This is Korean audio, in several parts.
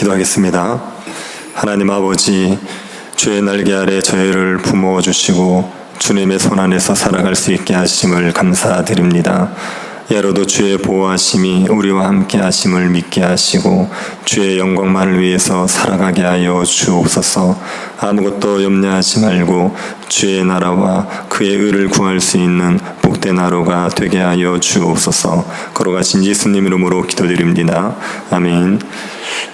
기도하겠습니다. 하나님 아버지, 주의 날개 아래 저희를 품어 주시고 주님의 손 안에서 살아갈 수 있게 하심을 감사드립니다. 예로도 주의 보호하심이 우리와 함께 하심을 믿게 하시고 주의 영광만을 위해서 살아가게 하여 주옵소서. 아무것도 염려하지 말고 주의 나라와 그의 의를 구할 수 있는 복된 하루가 되게 하여 주옵소서. 걸어가신 예수님 이름으로 기도드립니다. 아멘.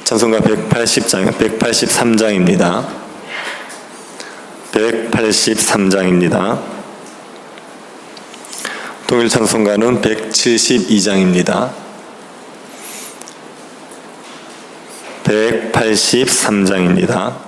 찬송가 183장입니다. 183장입니다. 동일 찬송가는 172장입니다. 183장입니다.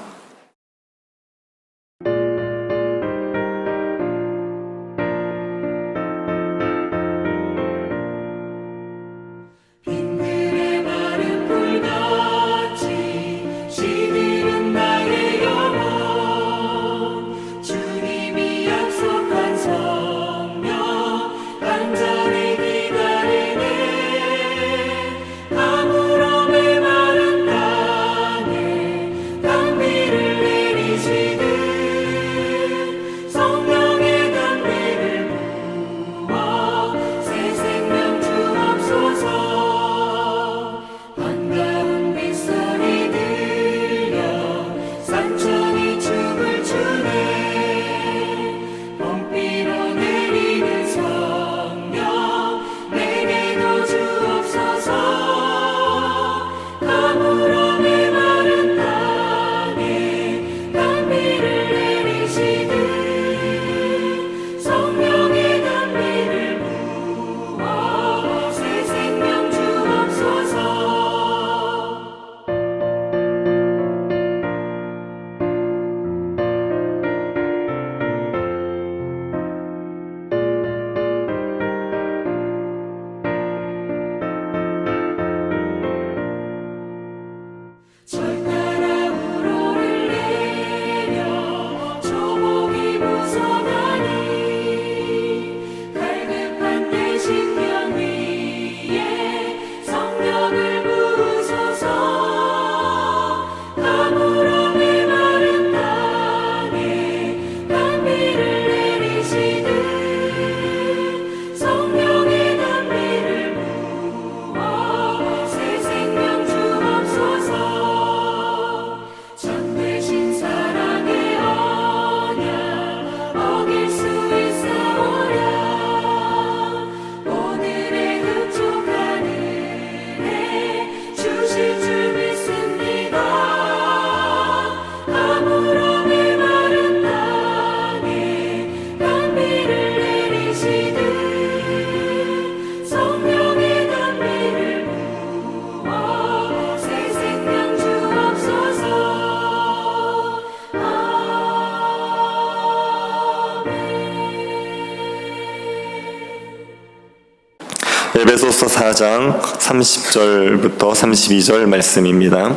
에베소서 4장 30절부터 32절 말씀입니다.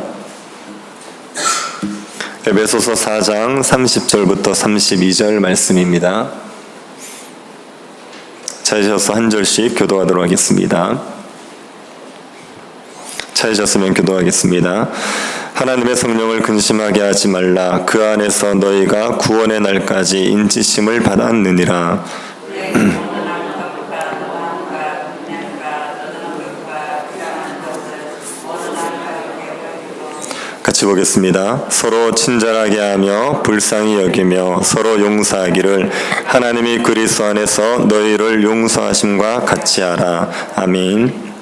에베소서 4장 30절부터 32절 말씀입니다. 찾으셔서 한 절씩 교도하도록 하겠습니다. 찾으셨으면 교도하겠습니다. 하나님의 성령을 근심하게 하지 말라. 그 안에서 너희가 구원의 날까지 인치심을 받았느니라. 같이 보겠습니다. 서로 친절하게 하며 불쌍히 여기며 서로 용서하기를 하나님이 그리스도 안에서 너희를 용서하심과 같이 하라. 아멘.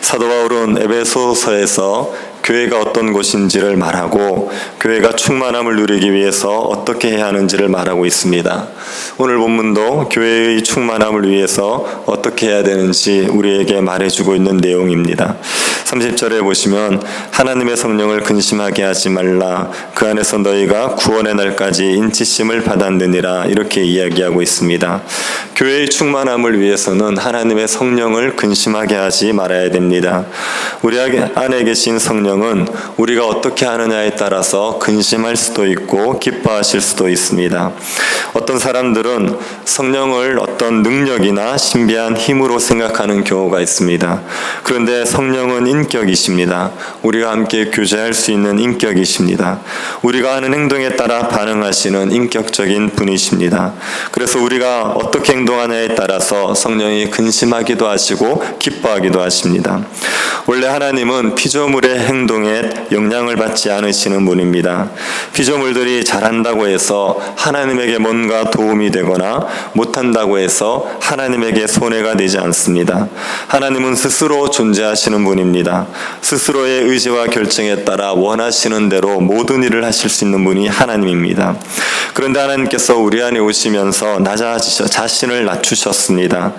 사도 바울은 에베소서에서 교회가 어떤 곳인지를 말하고 교회가 충만함을 누리기 위해서 어떻게 해야 하는지를 말하고 있습니다. 오늘 본문도 교회의 충만함을 위해서 어떻게 해야 되는지 우리에게 말해주고 있는 내용입니다. 30절에 보시면 하나님의 성령을 근심하게 하지 말라. 그 안에서 너희가 구원의 날까지 인치심을 받았느니라. 이렇게 이야기하고 있습니다. 교회의 충만함을 위해서는 하나님의 성령을 근심하게 하지 말아야 됩니다. 우리 안에 계신 성령 성령은 우리가 어떻게 하느냐에 따라서 근심할 수도 있고 기뻐하실 수도 있습니다. 어떤 사람들은 성령을 어떤 능력이나 신비한 힘으로 생각하는 경우가 있습니다. 그런데 성령은 인격이십니다. 우리가 함께 교제할 수 있는 인격이십니다. 우리가 하는 행동에 따라 반응하시는 인격적인 분이십니다. 그래서 우리가 어떻게 행동하냐에 따라서 성령이 근심하기도 하시고 기뻐하기도 하십니다. 원래 하나님은 피조물의 행동에 영향을 받지 않으시는 분입니다. 피조물들이 잘한다고 해서 하나님에게 뭔가 도움이 되거나 못한다고 해서 하나님에게 손해가 되지 않습니다. 하나님은 스스로 존재하시는 분입니다. 스스로의 의지와 결정에 따라 원하시는 대로 모든 일을 하실 수 있는 분이 하나님입니다. 그런데 하나님께서 우리 안에 오시면서 자신을 낮추셨습니다.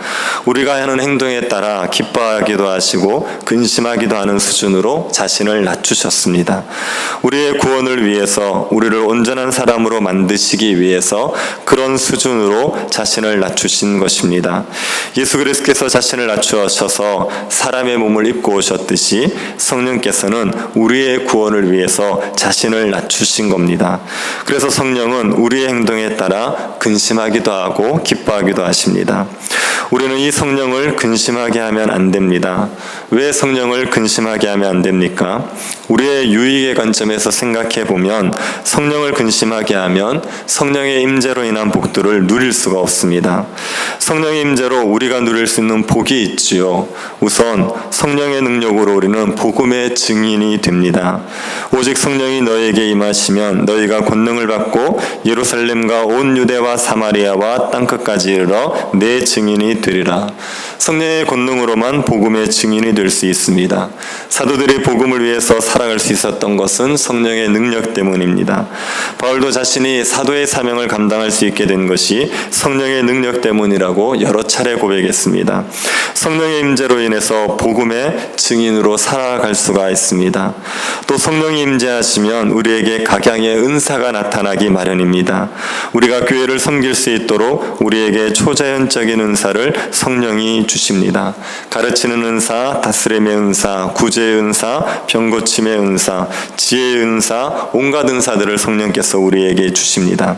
우리가 하는 행동에 따라 기뻐하기도 하시고 근심하기도 하는 수준으로 자신을 낮추셨습니다. 우리의 구원을 위해서, 우리를 온전한 사람으로 만드시기 위해서 그런 수준으로 자신을 낮추신 것입니다. 예수 그리스도께서 자신을 낮추셔서 사람의 몸을 입고 오셨듯이 성령께서는 우리의 구원을 위해서 자신을 낮추신 겁니다. 그래서 성령은 우리의 행동에 따라 근심하기도 하고 기뻐하기도 하십니다. 우리는 이 성령을 근심하게 하면 안 됩니다. 왜 성령을 근심하게 하면 안 됩니까? 우리의 유익의 관점에서 생각해 보면 성령을 근심하게 하면 성령의 임재로 인한 복들을 누릴 수가 없습니다. 성령의 임재로 우리가 누릴 수 있는 복이 있지요. 우선 성령의 능력으로 우리는 복음의 증인이 됩니다. 오직 성령이 너희에게 임하시면 너희가 권능을 받고 예루살렘과 온 유대와 사마리아와 땅끝까지 이르러 내 증인이 되리라. 성령의 권능으로만 복음의 증인이 될 수 있습니다. 사도들이 복음을 위해서 살아갈 수 있었던 것은 성령의 능력 때문입니다. 바울도 자신이 사도의 사명을 감당할 수 있게 된 것이 성령의 능력 때문이라고 여러 차례 고백했습니다. 성령의 임재로 인해서 복음의 증인으로 살아갈 수가 있습니다. 또 성령이 임재하시면 우리에게 각양의 은사가 나타나기 마련입니다. 우리가 교회를 섬길 수 있도록 우리에게 초자연적인 은사를 성령이 주십니다. 가르치는 은사, 다스림의 은사, 구제의 은사, 병고침의 은사, 지혜의 은사, 온갖 은사들을 성령께서 우리에게 주십니다.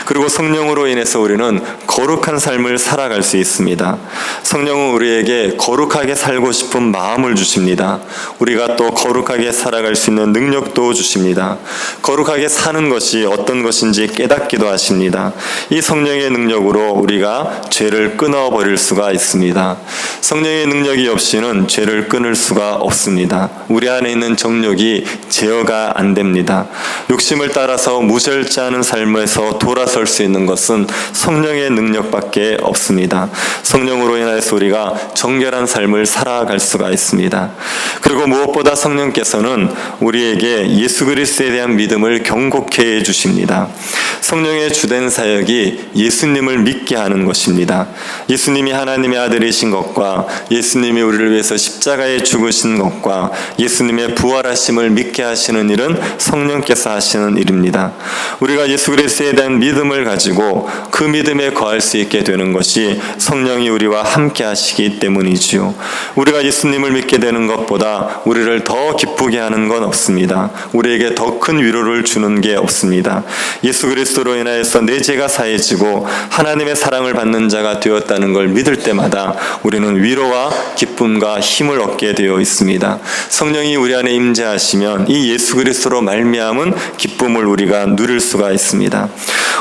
그리고 성령으로 인해서 우리는 거룩한 삶을 살아갈 수 있습니다. 성령은 우리에게 거룩하게 살고 싶은 마음을 주십니다. 우리가 또 거룩하게 살아갈 수 있는 능력도 주십니다. 거룩하게 사는 것이 어떤 것인지 깨닫기도 하십니다. 이 성령의 능력으로 우리가 죄를 끊어버릴 수가 있습니다. 성령의 능력이 없이는 죄를 끊을 수가 없습니다. 우리 안에 있는 정욕이 제어가 안 됩니다. 욕심을 따라서 무절제하는 삶에서 돌아설 수 있는 것은 성령의 능력밖에 없습니다. 성령으로 인하여서 우리가 정결한 삶을 살아갈 수가 있습니다. 그리고 무엇보다 성령께서는 우리에게 예수 그리스도에 대한 믿음을 경고케 해주십니다. 성령의 주된 사역이 예수님을 믿게 하는 것입니다. 예수님이 하나님의 아들이신 것과 예수님이 우리를 위해서 십자가에 죽으신 것과 예수님의 부활하심을 믿게 하시는 일은 성령께서 하시는 일입니다. 우리가 예수 그리스도에 대한 믿음을 가지고 그 믿음에 거할 수 있게 되는 것이 성령이 우리와 함께 하시기 때문이지요. 우리가 예수님을 믿게 되는 것보다 우리를 더 기쁘게 하는 건 없습니다. 우리에게 더 큰 위로를 주는 게 없습니다. 예수 그리스도로 인하여서 내 죄가 사해지고 하나님의 사랑을 받는 자가 되었다는 걸 믿을 때마다 우리는 위로와 기쁨과 힘을 얻게 되어 있습니다. 성령이 우리 안에 임재하시면 이 예수 그리스도로 말미암은 기쁨을 우리가 누릴 수가 있습니다.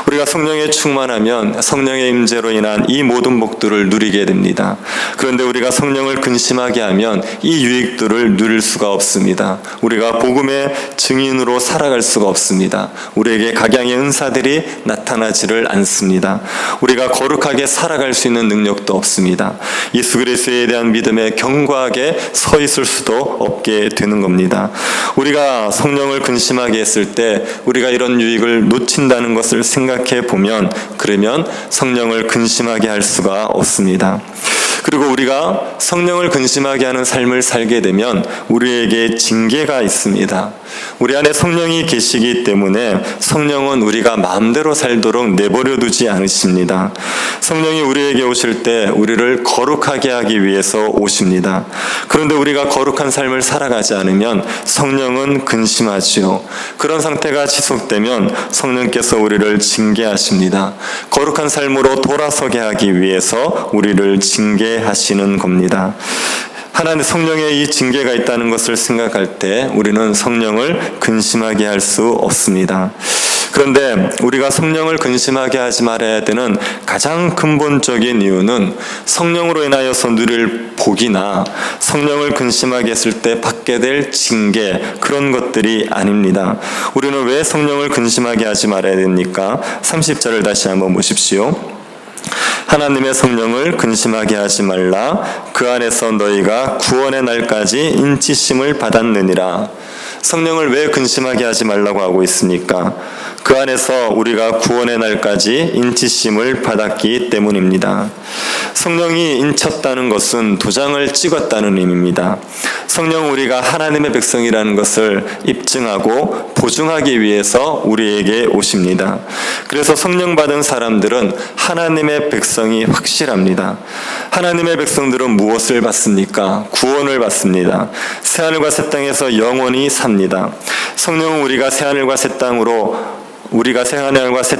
우리가 성령에 충만하면 성령의 임재로 인한 이 모든 복들을 누리게 됩니다. 그런데 우리가 성령을 근심하게 하면 이 유익들을 누릴 수가 없습니다. 우리가 복음의 증인으로 살아갈 수가 없습니다. 우리에게 각양의 은사들이 나타나지를 않습니다. 우리가 거룩하게 살아갈 수 있는 능력도 없습니다. 예수 그리스도에 대한 믿음에 견고하게 서 있을 수도 없게 되는 겁니다. 우리가 성령을 근심하게 했을 때 우리가 이런 유익을 놓친다는 것을 생각해 보면 그러면 성령을 근심하게 할 수가 없습니다. 그리고 우리가 성령을 근심하게 하는 삶을 살게 되면 우리에게 징계가 있습니다. 우리 안에 성령이 계시기 때문에 성령은 우리가 마음대로 살도록 내버려 두지 않으십니다. 성령이 우리에게 오실 때 우리를 거룩하게 하기 위해서 오십니다. 그런데 우리가 거룩한 삶을 살아가지 않으면 성령은 근심하지요. 그런 상태가 지속되면 성령께서 우리를 징계하십니다. 거룩한 삶으로 돌아서게 하기 위해서 우리를 징계하시는 겁니다. 하나님 성령의 이 징계가 있다는 것을 생각할 때 우리는 성령을 근심하게 할 수 없습니다. 그런데 우리가 성령을 근심하게 하지 말아야 되는 가장 근본적인 이유는 성령으로 인하여서 누릴 복이나 성령을 근심하게 했을 때 받게 될 징계, 그런 것들이 아닙니다. 우리는 왜 성령을 근심하게 하지 말아야 됩니까? 30절을 다시 한번 보십시오. 하나님의 성령을 근심하게 하지 말라. 그 안에서 너희가 구원의 날까지 인치심을 받았느니라. 성령을 왜 근심하게 하지 말라고 하고 있습니까? 그 안에서 우리가 구원의 날까지 인치심을 받았기 때문입니다. 성령이 인쳤다는 것은 도장을 찍었다는 의미입니다. 성령은 우리가 하나님의 백성이라는 것을 입증하고 보증하기 위해서 우리에게 오십니다. 그래서 성령 받은 사람들은 하나님의 백성이 확실합니다. 하나님의 백성들은 무엇을 받습니까? 구원을 받습니다. 새하늘과 새 땅에서 영원히 삽니다. 성령은 우리가 새하늘과 새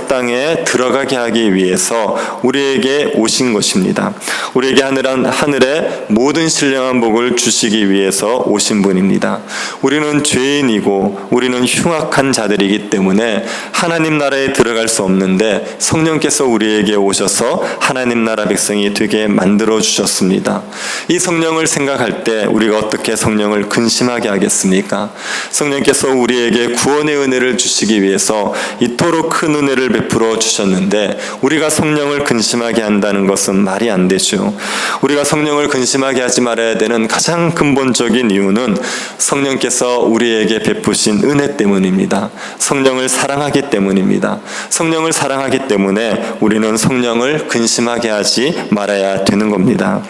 땅에 들어가게 하기 위해서 우리에게 오신 것입니다. 우리에게 하늘의 모든 신령한 복을 주시기 위해서 오신 분입니다. 우리는 죄인이고 우리는 흉악한 자들이기 때문에 하나님 나라에 들어갈 수 없는데 성령께서 우리에게 오셔서 하나님 나라 백성이 되게 만들어 주셨습니다. 이 성령을 생각할 때 우리가 어떻게 성령을 근심하게 하겠습니까? 성령께서 우리에게 구원의 은혜를 주시기 위해서 이토록 큰 은혜를 베풀어 주셨는데 우리가 성령을 근심하게 한다는 것은 말이 안 되죠. 우리가 성령을 근심하게 하지 말아야 되는 가장 근본적인 이유는 성령께서 우리에게 베푸신 은혜 때문입니다. 성령을 사랑하기 때문입니다. 성령을 사랑하기 때문에 우리는 성령을 근심하게 하지 말아야 되는 겁니다.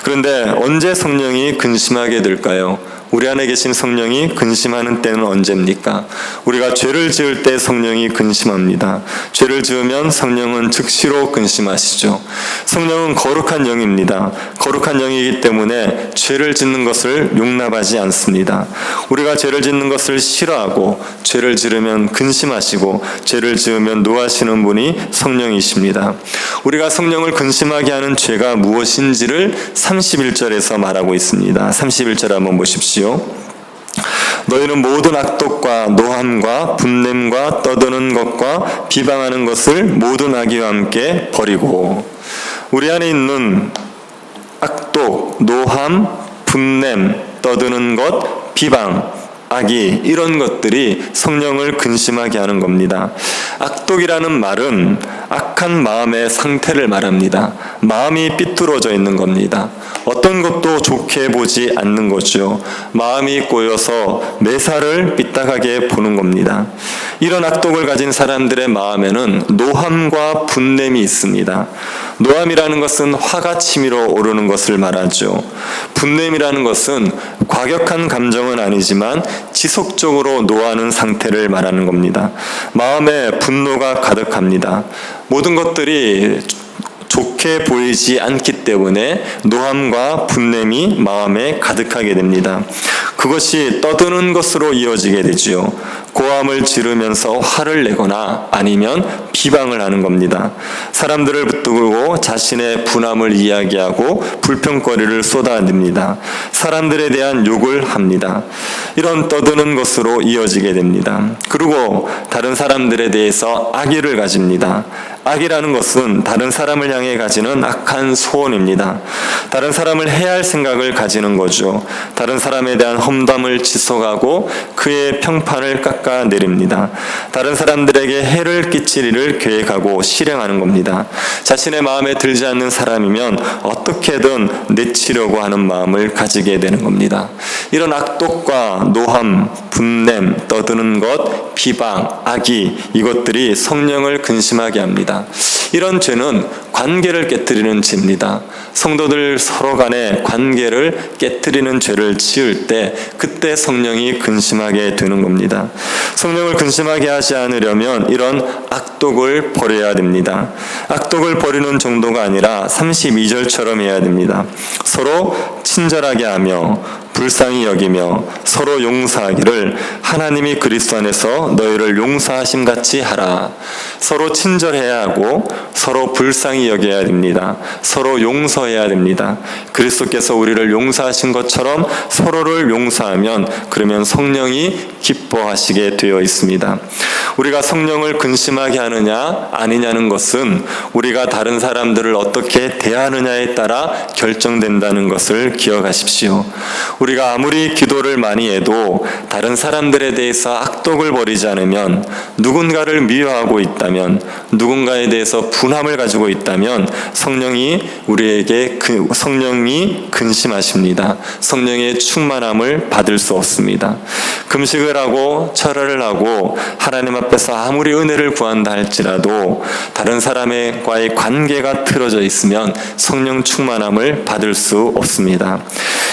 그런데 언제 성령이 근심하게 될까요? 우리 안에 계신 성령이 근심하는 때는 언제입니까? 우리가 죄를 지을 때 성령이 근심합니다. 죄를 지으면 성령은 즉시로 근심하시죠. 성령은 거룩한 영입니다. 거룩한 영이기 때문에 죄를 짓는 것을 용납하지 않습니다. 우리가 죄를 짓는 것을 싫어하고 죄를 지으면 근심하시고 죄를 지으면 노하시는 분이 성령이십니다. 우리가 성령을 근심하게 하는 죄가 무엇인지를 31절에서 말하고 있습니다. 31절 한번 보십시오. 너희는 모든 악독과 노함과 분냄과 떠드는 것과 비방하는 것을 모든 악의와 함께 버리고. 우리 안에 있는 악독, 노함, 분냄, 떠드는 것, 비방, 악의, 이런 것들이 성령을 근심하게 하는 겁니다. 악독이라는 말은 악한 마음의 상태를 말합니다. 마음이 삐뚤어져 있는 겁니다. 어떤 것도 좋게 보지 않는 거죠. 마음이 꼬여서 매사를 삐딱하게 보는 겁니다. 이런 악독을 가진 사람들의 마음에는 노함과 분냄이 있습니다. 노함이라는 것은 화가 치밀어 오르는 것을 말하죠. 분냄이라는 것은 과격한 감정은 아니지만 지속적으로 노하는 상태를 말하는 겁니다. 마음에 분노가 가득합니다. 모든 것들이 좋게 보이지 않기 때문에 노함과 분냄이 마음에 가득하게 됩니다. 그것이 떠드는 것으로 이어지게 되지요. 고함을 지르면서 화를 내거나 아니면 비방을 하는 겁니다. 사람들을 붙들고 자신의 분함을 이야기하고 불평거리를 쏟아냅니다. 사람들에 대한 욕을 합니다. 이런 떠드는 것으로 이어지게 됩니다. 그리고 다른 사람들에 대해서 악의를 가집니다. 악이라는 것은 다른 사람을 향해 가지는 악한 소원입니다. 다른 사람을 해할 생각을 가지는 거죠. 다른 사람에 대한 험담을 지속하고 그의 평판을 깎아내립니다. 다른 사람들에게 해를 끼칠 일을 계획하고 실행하는 겁니다. 자신의 마음에 들지 않는 사람이면 어떻게든 내치려고 하는 마음을 가지게 되는 겁니다. 이런 악독과 노함, 분냄, 떠드는 것, 비방, 악의, 이것들이 성령을 근심하게 합니다. 이런 죄는 관계를 깨뜨리는 죄입니다. 성도들 서로 간의 관계를 깨뜨리는 죄를 지을 때 그때 성령이 근심하게 되는 겁니다. 성령을 근심하게 하지 않으려면 이런 악독을 버려야 됩니다. 악독을 버리는 정도가 아니라 32절처럼 해야 됩니다. 서로 친절하게 하며 불쌍히 여기며 서로 용서하기를 하나님이 그리스도 안에서 너희를 용서하심 같이 하라. 서로 친절해야 하고 서로 불쌍히 여겨야 됩니다. 서로 용서해야 됩니다. 그리스도께서 우리를 용서하신 것처럼 서로를 용서하면 그러면 성령이 기뻐하시게 되어 있습니다. 우리가 성령을 근심하게 하느냐 아니냐는 것은 우리가 다른 사람들을 어떻게 대하느냐에 따라 결정된다는 것을 기억하십시오. 우리가 아무리 기도를 많이 해도 다른 사람들에 대해서 악독을 버리지 않으면, 누군가를 미워하고 있다면, 누군가에 대해서 분함을 가지고 있다면 성령이 우리에게 성령이 근심하십니다. 성령의 충만함을 받을 수 없습니다. 금식을 하고 철회를 하고 하나님 앞에서 아무리 은혜를 구한다 할지라도 다른 사람과의 관계가 틀어져 있으면 성령 충만함을 받을 수 없습니다.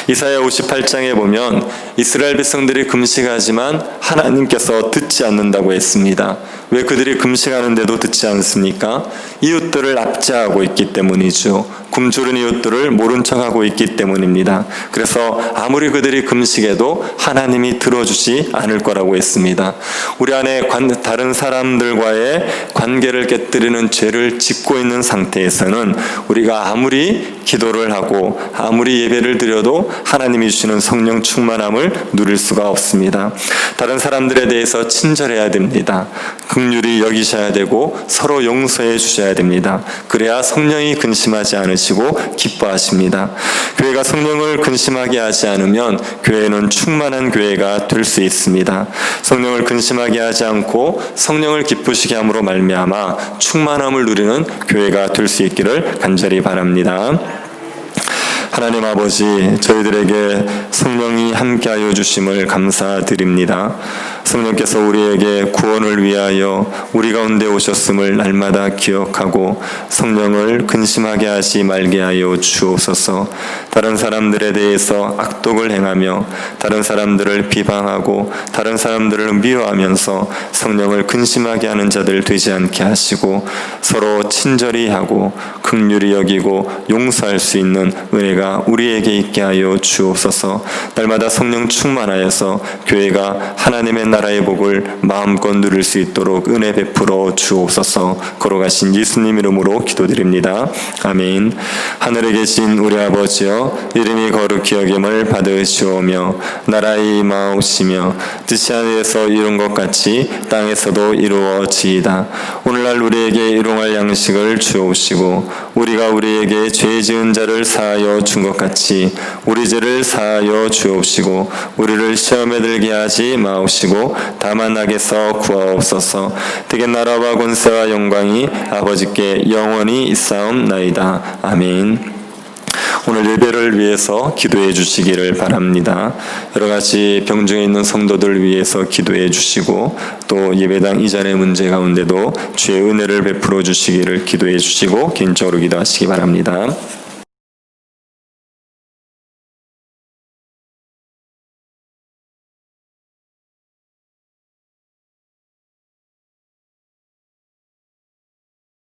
이사야 58장에 보면 이스라엘 백성들이 금식하지만 하나님께서 듣지 않는다고 했습니다. 왜 그들이 금식하는데도 듣지 않습니까? 이웃들을 압제하고 있기 때문이죠. 굶주린 이웃들을 모른 척하고 있기 때문입니다. 그래서 아무리 그들이 금식해도 하나님이 들어주지 않을 거라고 했습니다. 우리 안에 다른 사람들과의 관계를 깨뜨리는 죄를 짓고 있는 상태에서는 우리가 아무리 기도를 하고 아무리 예배를 드려도 하나님이 주시는 성령 충만함을 누릴 수가 없습니다. 다른 사람들에 대해서 친절해야 됩니다. 긍휼히 여기셔야 되고 서로 용서해 주셔야 됩니다. 그래야 성령이 근심하지 않으시고 기뻐하십니다. 교회가 성령을 근심하게 하지 않으면 교회는 충만한 교회가 될 수 있습니다. 성령을 근심하게 하지 않고 성령을 기쁘시게 함으로 말미암아 충만함을 누리는 교회가 될 수 있기를 간절히 바랍니다. 하나님 아버지, 저희들에게 성령이 함께하여 주심을 감사드립니다. 성령께서 우리에게 구원을 위하여 우리 가운데 오셨음을 날마다 기억하고 성령을 근심하게 하지 말게 하여 주옵소서. 다른 사람들에 대해서 악독을 행하며 다른 사람들을 비방하고 다른 사람들을 미워하면서 성령을 근심하게 하는 자들 되지 않게 하시고 서로 친절히 하고 긍휼히 여기고 용서할 수 있는 은혜가 우리에게 있게 하여 주옵소서. 날마다 성령 충만하여서 교회가 하나님의 나라의 복을 마음껏 누릴 수 있도록 은혜 베풀어 주옵소서. 걸어가신 예수님 이름으로 기도드립니다. 아멘. 하늘에 계신 우리 아버지여, 이름이 거룩히 여김을 받으시오며 나라의 임하옵시며 뜻이 하늘에서 이룬 것 같이 땅에서도 이루어지이다. 오늘날 우리에게 일용할 양식을 주옵시고 우리가 우리에게 죄 지은 자를 사하여 준 것 같이 우리 죄를 사하여 주옵시고 우리를 시험에 들게 하지 마옵시고 다만 악에서 구하옵소서. 대개 나라와 권세와 영광이 아버지께 영원히 있사옵나이다. 아멘. 오늘 예배를 위해서 기도해 주시기를 바랍니다. 여러 가지 병중에 있는 성도들 위해서 기도해 주시고 또 예배당 이전의 문제 가운데도 주의 은혜를 베풀어 주시기를 기도해 주시고 개인적으로 기도하시기 바랍니다.